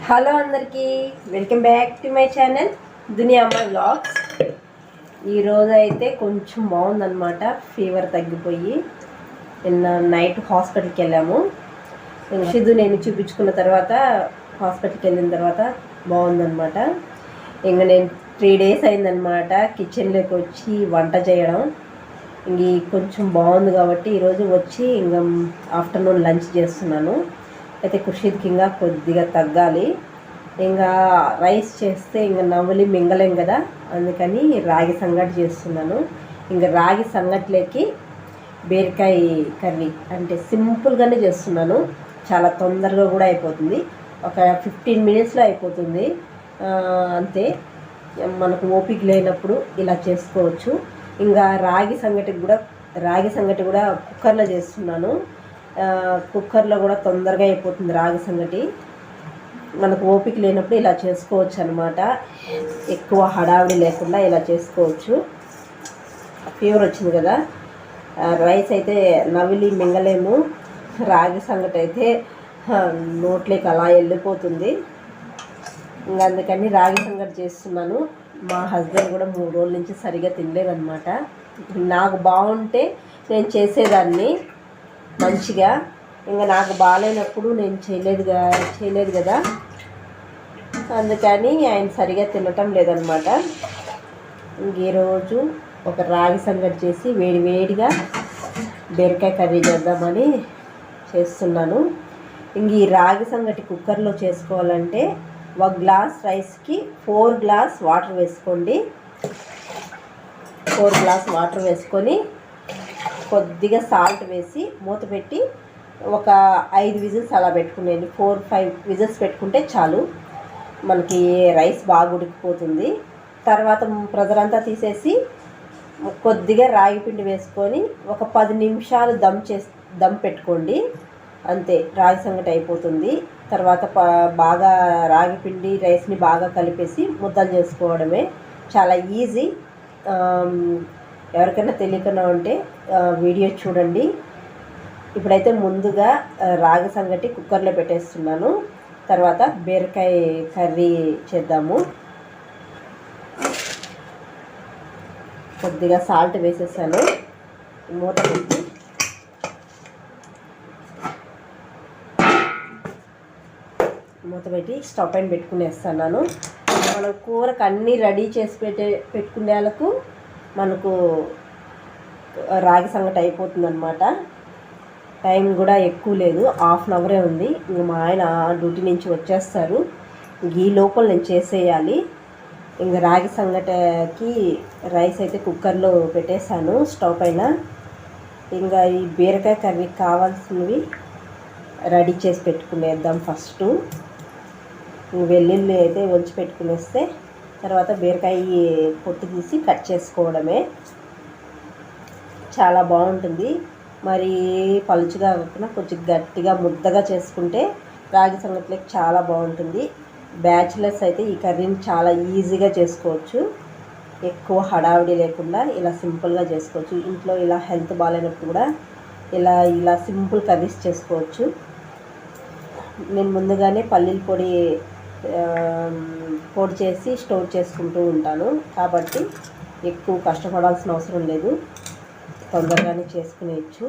Hello అందరికీ welcome back to my channel దునియా అమ్మ vlogs. ఈరోజు అయితే కొంచెం బాగుందన్నమాట. ఫీవర్ తగ్గిపోయి నిన్న నైట్ హాస్పిటల్కి వెళ్ళాము. షిదు నేను చూపించుకున్న తర్వాత హాస్పిటల్కి వెళ్ళిన తర్వాత బాగుందన్నమాట. ఇంకా నేను 3 days అయిందనమాట కిచెన్లోకి వచ్చి వంట చేయడం. ఇంక కొంచెం బాగుంది కాబట్టి ఈరోజు వచ్చి ఇంకా ఆఫ్టర్నూన్ లంచ్ చేస్తున్నాను. అయితే ఖుషీద్కి ఇంకా కొద్దిగా తగ్గాలి. ఇంకా రైస్ చేస్తే ఇంకా నవ్వులి మింగలేం కదా, అందుకని రాగి సంగటి చేస్తున్నాను. ఇంకా రాగి సంగటిలోకి బీరకాయ కర్రీ అంటే సింపుల్గానే చేస్తున్నాను. చాలా తొందరగా కూడా అయిపోతుంది. ఒక 15 minutesలో అయిపోతుంది అంతే. మనకు ఓపిక లేనప్పుడు ఇలా చేసుకోవచ్చు. ఇంకా రాగి సంగటి కూడా కుక్కర్లో చేస్తున్నాను. కుక్కర్లో కూడా తొందరగా అయిపోతుంది రాగి సంగటి. మనకు ఓపిక లేనప్పుడు ఇలా చేసుకోవచ్చు అనమాట. ఎక్కువ హడావిడి లేకుండా ఇలా చేసుకోవచ్చు. ఫీవర్ వచ్చింది కదా, రైస్ అయితే నవిలి మింగలేము, రాగి సంగటి అయితే నోట్లోకి అలా వెళ్ళిపోతుంది. ఇంకా అందుకని రాగి సంగటి చేస్తున్నాను. మా హస్బెండ్ కూడా 3 రోజుల నుంచి సరిగా తినలేదన్నమాట. నాకు బాగుంటే నేను చేసేదాన్ని మంచిగా. ఇంకా నాకు బాగాలేనప్పుడు నేను చేయలేదు కదా, అందుకని ఆయన సరిగా తినటం లేదనమాట. ఇంక ఈరోజు ఒక రాగి సంగటి చేసి వేడిగా బీరకాయ కర్రీ చేద్దామని చేస్తున్నాను. ఇంక ఈ రాగి సంగటి కుక్కర్లో చేసుకోవాలంటే 1 glass రైస్కి 4 glass వాటర్ వేసుకోండి. 4 glass వాటర్ వేసుకొని కొద్దిగా సాల్ట్ వేసి మూత పెట్టి ఒక 5 విజిల్స్ అలా పెట్టుకునేది. 4-5 విజిల్స్ పెట్టుకుంటే చాలు, మనకి రైస్ బాగా ఉడికిపోతుంది. తర్వాత ప్రెజర్ అంతా తీసేసి కొద్దిగా రాగి పిండి వేసుకొని ఒక 10 నిమిషాలు దమ్ పెట్టుకోండి. అంతే, రాగి సంగటి అయిపోతుంది. తర్వాత బాగా రాగి పిండి రైస్ని బాగా కలిపేసి ముద్దలు చేసుకోవడమే. చాలా ఈజీ. ఎవరికైనా తెలియకుండా ఉంటే వీడియో చూడండి. ఇప్పుడైతే ముందుగా రాగి సంగటి కుక్కర్లో పెట్టేస్తున్నాను. తర్వాత బీరకాయ కర్రీ చేద్దాము. కొద్దిగా సాల్ట్ వేసేసాను. మూత పెట్టి స్టవ్ పైన పెట్టుకునేస్తున్నాను. మనం కూరకు అన్నీ రెడీ చేసి పెట్టుకునే వాళ్ళకు మనకు రాగి సంగటి అయిపోతుంది అన్నమాట. టైం కూడా ఎక్కువ లేదు, 1/2 hour ఉంది. ఇంక మా ఆయన డ్యూటీ నుంచి వచ్చేస్తారు. ఈ లోపల నేను చేసేయాలి. ఇంక రాగి సంగటికి రైస్ అయితే కుక్కర్లో పెట్టేశాను స్టవ్ పైన. ఇంకా ఈ బీరకాయ కర్రీకి కావాల్సినవి రెడీ చేసి పెట్టుకునేద్దాం. ఫస్ట్ వెల్లుల్లి అయితే ఒలిచి పెట్టుకునేస్తే తర్వాత బీరకాయ పొట్టు తీసి కట్ చేసుకోవడమే. చాలా బాగుంటుంది. మరి పలుచుగా కాకుండా కొంచెం గట్టిగా ముద్దగా చేసుకుంటే రాగి సంగటిలోకి చాలా బాగుంటుంది. బ్యాచిలర్స్ అయితే ఈ కర్రీని చాలా ఈజీగా చేసుకోవచ్చు. ఎక్కువ హడావిడి లేకుండా ఇలా సింపుల్గా చేసుకోవచ్చు. ఇంట్లో ఇలా హెల్త్ బాగాలేనప్పుడు కూడా ఇలా సింపుల్ కర్రీస్ చేసుకోవచ్చు. నేను ముందుగానే పల్లీల పొడి చేసి స్టోర్ చేసుకుంటూ ఉంటాను కాబట్టి ఎక్కువ కష్టపడాల్సిన అవసరం లేదు, తొందరగానే చేసుకునేయచ్చు.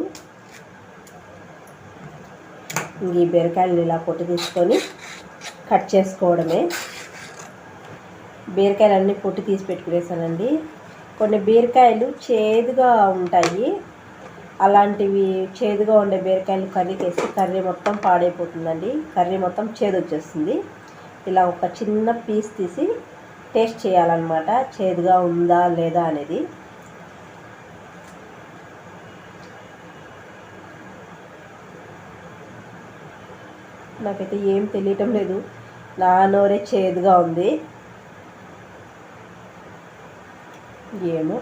ఈ బీరకాయలు ఇలా పొట్టు తీసుకొని కట్ చేసుకోవడమే. బీరకాయలు పొట్టు తీసి పెట్టుకునేసానండి. కొన్ని బీరకాయలు చేదుగా ఉంటాయి. అలాంటివి చేదుగా ఉండే బీరకాయలు కర్రీకి వేసి కర్రీ మొత్తం పాడైపోతుందండి. కర్రీ మొత్తం చేదు వచ్చేస్తుంది. ఇలా ఒక చిన్న పీస్ తీసి టేస్ట్ చేయాలన్నమాట, చేదుగా ఉందా లేదా అనేది. నాకైతే ఏం తెలియటం లేదు, నా నోరే చేదుగా ఉంది. ఏమో,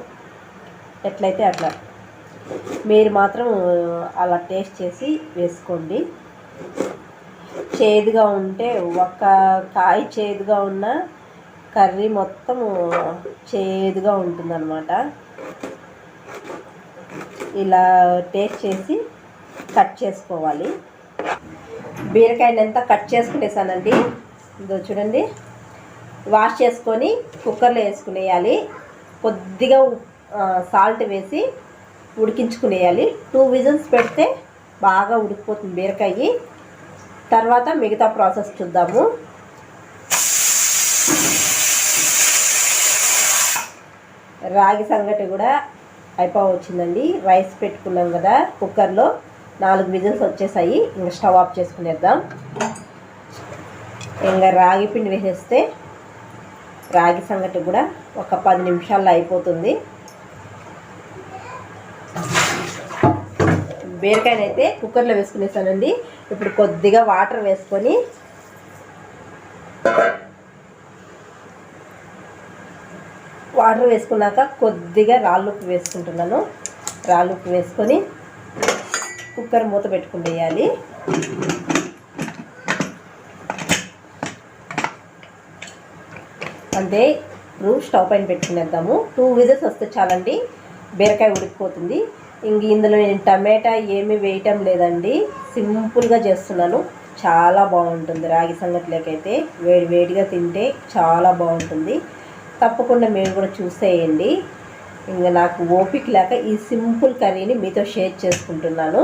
ఎట్లయితే అట్లా. మీరు మాత్రం అలా టేస్ట్ చేసి వేసుకోండి. చేదుగా ఉంటే ఒక్క కాయ చేదుగా ఉన్న కర్రీ మొత్తం చేదుగా ఉంటుందన్నమాట. ఇలా టేస్ట్ చేసి కట్ చేసుకోవాలి. బీరకాయని అంతా కట్ చేసుకునేసానండి. ఇదో చూడండి, వాష్ చేసుకొని కుక్కర్లో వేసుకునేయాలి. కొద్దిగా సాల్ట్ వేసి ఉడికించుకునేయాలి. 2 విజిల్స్ పెడితే బాగా ఉడికిపోతుంది బీరకాయ. తర్వాత మిగతా ప్రాసెస్ చూద్దాము. రాగి సంగటి కూడా అయిపోవచ్చిందండి. రైస్ పెట్టుకున్నాం కదా కుక్కర్లో, 4 విజిల్స్ వచ్చేసాయి. ఇంకా స్టవ్ ఆఫ్ చేసుకునేద్దాం. ఇంకా రాగి పిండి వేసేస్తే రాగి సంగటి కూడా ఒక 10 నిమిషాల్లో అయిపోతుంది. బీరకాయని అయితే కుక్కర్లో వేసుకునేసానండి. ఇప్పుడు కొద్దిగా వాటర్ వేసుకొని వాటర్ వేసుకున్నాక కొద్దిగా రాళ్ళుప్పు వేసుకుంటున్నాను. రాళ్ళుప్పు వేసుకొని కుక్కర్ మూత పెట్టుకునేయాలి. అంతే. ఇప్పుడు స్టవ్ పైన పెట్టుకునేద్దాము. 2 విజిల్స్ వస్తే చాలండి, బీరకాయ ఉడికిపోతుంది. ఇంక ఇందులో నేను టమాటా ఏమీ వేయటం లేదండి, సింపుల్గా చేస్తున్నాను. చాలా బాగుంటుంది. రాగి సంగటిలోకైతే వేడి వేడిగా తింటే చాలా బాగుంటుంది. తప్పకుండా మీరు కూడా చూసేయండి. ఇంకా నాకు ఓపిక లేక ఈ సింపుల్ కర్రీని మీతో షేర్ చేసుకుంటున్నాను.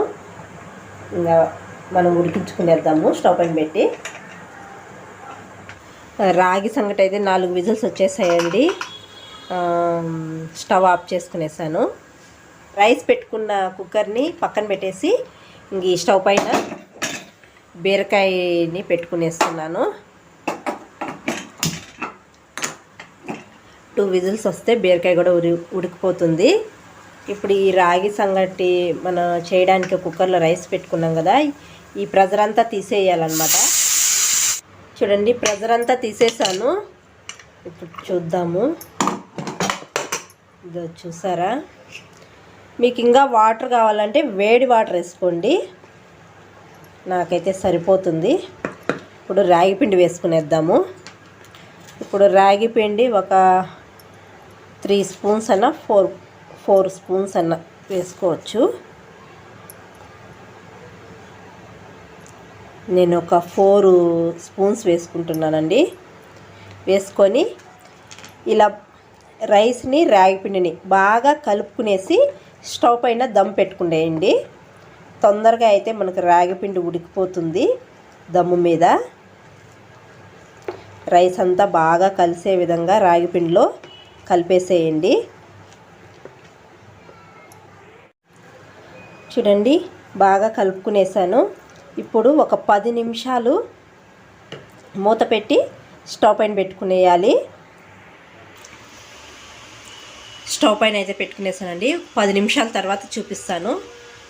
ఇంకా మనం ఉడికించుకునేద్దాము స్టవ్ పైన పెట్టి. రాగి సంగటి అయితే 4 విజిల్స్ వచ్చేసాయండి. స్టవ్ ఆఫ్ చేసుకునేసాను. రైస్ పెట్టుకున్న కుక్కర్ని పక్కన పెట్టేసి ఇంక ఈ స్టవ్ పైన బీరకాయని పెట్టుకునేస్తున్నాను. 2 విజిల్స్ వస్తే బీరకాయ కూడా ఉడికిపోతుంది. ఇప్పుడు ఈ రాగి సంగటి మనం చేయడానికి కుక్కర్లో రైస్ పెట్టుకున్నాం కదా, ఈ ప్రెజర్ అంతా తీసేయాలన్నమాట. చూడండి, ప్రెజర్ అంతా తీసేసాను. ఇప్పుడు చూద్దాము. ఇదో చూసారా, మీకు ఇంకా వాటర్ కావాలంటే వేడి వాటర్ వేసుకోండి, నాకైతే సరిపోతుంది. ఇప్పుడు రాగి పిండి వేసుకునేద్దాము. ఇప్పుడు రాగి పిండి ఒక 3 స్పూన్స్ అన్న 4 స్పూన్స్ అన్న వేసుకోవచ్చు. నేను ఒక 4 స్పూన్స్ వేసుకుంటున్నానండి. వేసుకొని ఇలా రైస్ని రాగి పిండిని బాగా కలుపుకునేసి స్టవ్ పైన దమ్ పెట్టుకునేయండి. తొందరగా అయితే మనకు రాగి పిండి ఉడికిపోతుంది. దమ్ము మీద రైస్ అంతా బాగా కలిసే విధంగా రాగి పిండిలో కలిపేసేయండి. చూడండి, బాగా కలుపుకునేసాను. ఇప్పుడు ఒక 10 నిమిషాలు మూత పెట్టి స్టవ్ పైన పెట్టుకునేయాలి. స్టవ్ పైన అయితే పెట్టుకునేసానండి. 10 నిమిషాల తర్వాత చూపిస్తాను.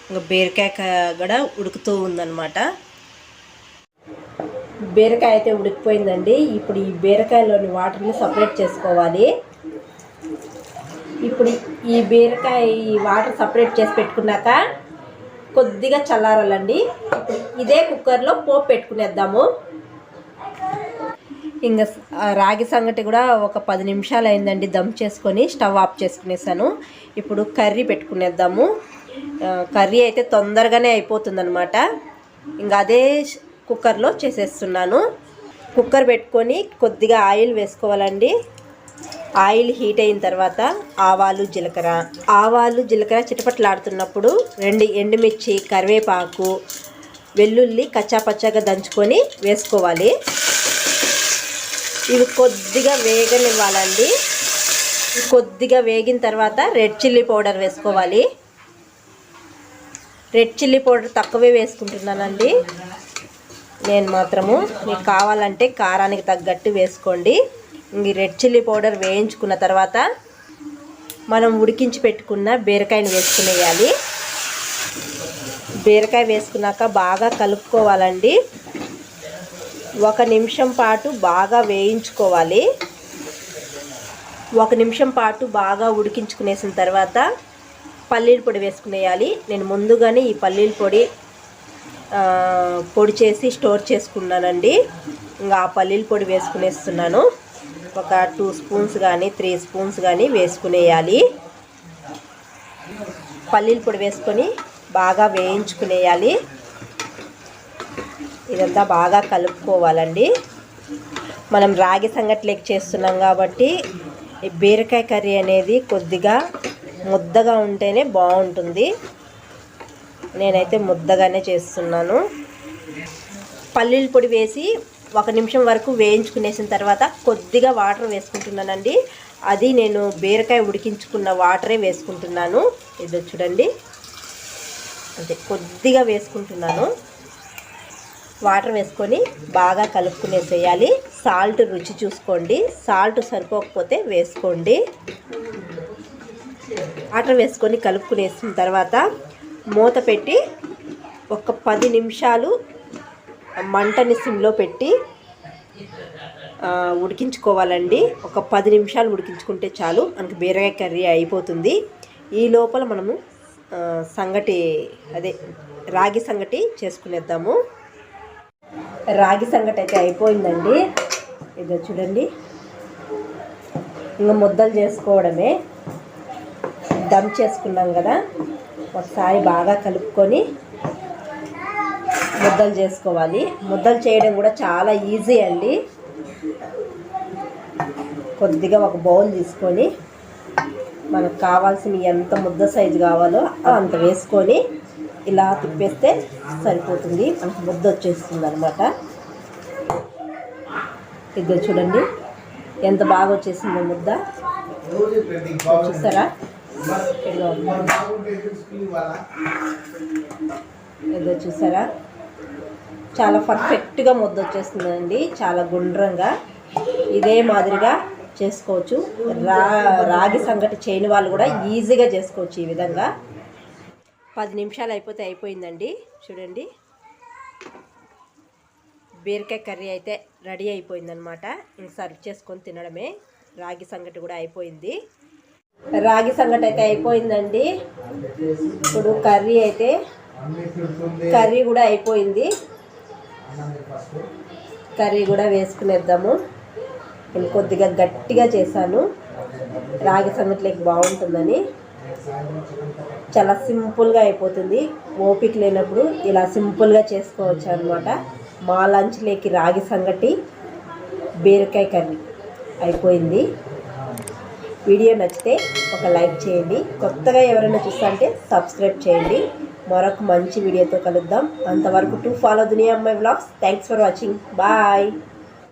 ఇంకా బీరకాయ కూడా ఉడుకుతూ ఉందన్నమాట. బీరకాయ అయితే ఉడికిపోయిందండి. ఇప్పుడు ఈ బీరకాయలోని వాటర్ని సపరేట్ చేసుకోవాలి. ఇప్పుడు ఈ బీరకాయ వాటర్ సపరేట్ చేసి పెట్టుకున్నాక కొద్దిగా చల్లారాలండి. ఇప్పుడు ఇదే కుక్కర్లో పోపు పెట్టుకునేద్దాము. ఇంకా రాగి సంగటి కూడా ఒక 10 నిమిషాలు అయిందండి దమ్ చేసుకొని స్టవ్ ఆఫ్ చేసుకునేసాను. ఇప్పుడు కర్రీ పెట్టుకునేద్దాము. కర్రీ అయితే తొందరగానే అయిపోతుందన్నమాట. ఇంకా అదే కుక్కర్లో చేసేస్తున్నాను. కుక్కర్ పెట్టుకొని కొద్దిగా ఆయిల్ వేసుకోవాలండి. ఆయిల్ హీట్ అయిన తర్వాత ఆవాలు జీలకర్ర చిటపట్లాడుతున్నప్పుడు 2 ఎండుమిర్చి, కరివేపాకు, వెల్లుల్లి కచ్చాపచ్చాగా దంచుకొని వేసుకోవాలి. ఇవి కొద్దిగా వేగనివ్వాలండి. కొద్దిగా వేగిన తర్వాత రెడ్ చిల్లీ పౌడర్ వేసుకోవాలి. రెడ్ చిల్లీ పౌడర్ తక్కువే వేసుకుంటున్నానండి నేను మాత్రము. మీకు కావాలంటే కారానికి తగ్గట్టు వేసుకోండి. ఈ రెడ్ చిల్లీ పౌడర్ వేయించుకున్న తర్వాత మనం ఉడికించి పెట్టుకున్న బీరకాయని వేసుకునేయాలి. బీరకాయ వేసుకున్నాక బాగా కలుపుకోవాలండి. 1 నిమిషం పాటు బాగా వేయించుకోవాలి. 1 నిమిషం పాటు బాగా ఉడికించుకునేసిన తర్వాత పల్లీల పొడి వేసుకునేయాలి. నేను ముందుగానే ఈ పల్లీల పొడి చేసి స్టోర్ చేసుకున్నానండి. ఇంకా ఆ పల్లీల పొడి వేసుకునేస్తున్నాను. ఒక 2 స్పూన్స్ కానీ 3 స్పూన్స్ కానీ వేసుకునేయాలి. పల్లీల పొడి వేసుకొని బాగా వేయించుకునేయాలి. ఇదంతా బాగా కలుపుకోవాలండి. మనం రాగి సంగట్లేకి చేస్తున్నాం కాబట్టి ఈ బీరకాయ కర్రీ అనేది కొద్దిగా ముద్దగా ఉంటేనే బాగుంటుంది. నేనైతే ముద్దగానే చేస్తున్నాను. పల్లీల పొడి వేసి 1 నిమిషం వరకు వేయించుకునేసిన తర్వాత కొద్దిగా వాటర్ వేసుకుంటున్నానండి. అది నేను బీరకాయ ఉడికించుకున్న వాటరే వేసుకుంటున్నాను. ఇది చూడండి, అంటే కొద్దిగా వేసుకుంటున్నాను. వాటర్ వేసుకొని బాగా కలుపుకునేసేయాలి. సాల్ట్ రుచి చూసుకోండి, సాల్ట్ సరిపోకపోతే వేసుకోండి. వాటర్ వేసుకొని కలుపుకునేసిన తర్వాత మూత పెట్టి ఒక 10 నిమిషాలు మంటని సిమ్లో పెట్టి ఉడికించుకోవాలండి. ఒక 10 నిమిషాలు ఉడికించుకుంటే చాలు, మనకి బీరకాయ కర్రీ అయిపోతుంది. ఈ లోపల మనము రాగి సంగటి చేసుకునేద్దాము. రాగి సంగటి అయితే అయిపోయిందండి. ఇదో చూడండి, ఇంకా ముద్దలు చేసుకోవడమే. దమ్ చేసుకున్నాం కదా, ఒకసారి బాగా కలుపుకొని ముద్దలు చేసుకోవాలి. ముద్దలు చేయడం కూడా చాలా ఈజీ అండి. కొద్దిగా ఒక బౌల్ తీసుకొని మనకు కావాల్సిన ఎంత ముద్ద సైజు కావాలో అంత వేసుకొని ఇలా తిప్పేస్తే సరిపోతుంది, మనకు ముద్ద వచ్చేస్తుంది అనమాట. ఇది చూడండి ఎంత బాగా వచ్చేసిందో ముద్ద, చూస్తారా? ఏదో చూసారా, చాలా పర్ఫెక్ట్గా ముద్ద వచ్చేస్తుందండి, చాలా గుండ్రంగా. ఇదే మాదిరిగా చేసుకోవచ్చు. రాగి సంగటి చేయని వాళ్ళు కూడా ఈజీగా చేసుకోవచ్చు ఈ విధంగా. 10 నిమిషాలు అయిపోయిందండి. చూడండి, బీరకాయ కర్రీ అయితే రెడీ అయిపోయిందనమాట. ఇంక సర్వ్ చేసుకొని తినడమే. రాగి సంగటి కూడా అయిపోయింది. రాగి సంగటి అయితే అయిపోయిందండి. ఇప్పుడు కర్రీ కూడా అయిపోయింది. కర్రీ కూడా వేసుకునేద్దాము. నేను కొద్దిగా గట్టిగా చేశాను, రాగి సంగటిలోకి బాగుంటుందని. చాలా సింపుల్గా అయిపోతుంది. ఓపిక లేనప్పుడు ఇలా సింపుల్గా చేసుకోవచ్చు అనమాట. మా లంచ్లోకి రాగి సంగటి బీరకాయ కర్రీ అయిపోయింది. వీడియో నచ్చితే ఒక లైక్ చేయండి. కొత్తగా ఎవరైనా చూస్తుంటే సబ్స్క్రైబ్ చేయండి. మరొక మంచి వీడియోతో కలుద్దాం. అంతవరకు టు ఫాలో దునియా అమ్మాయి vlogs. Thanks for watching. Bye.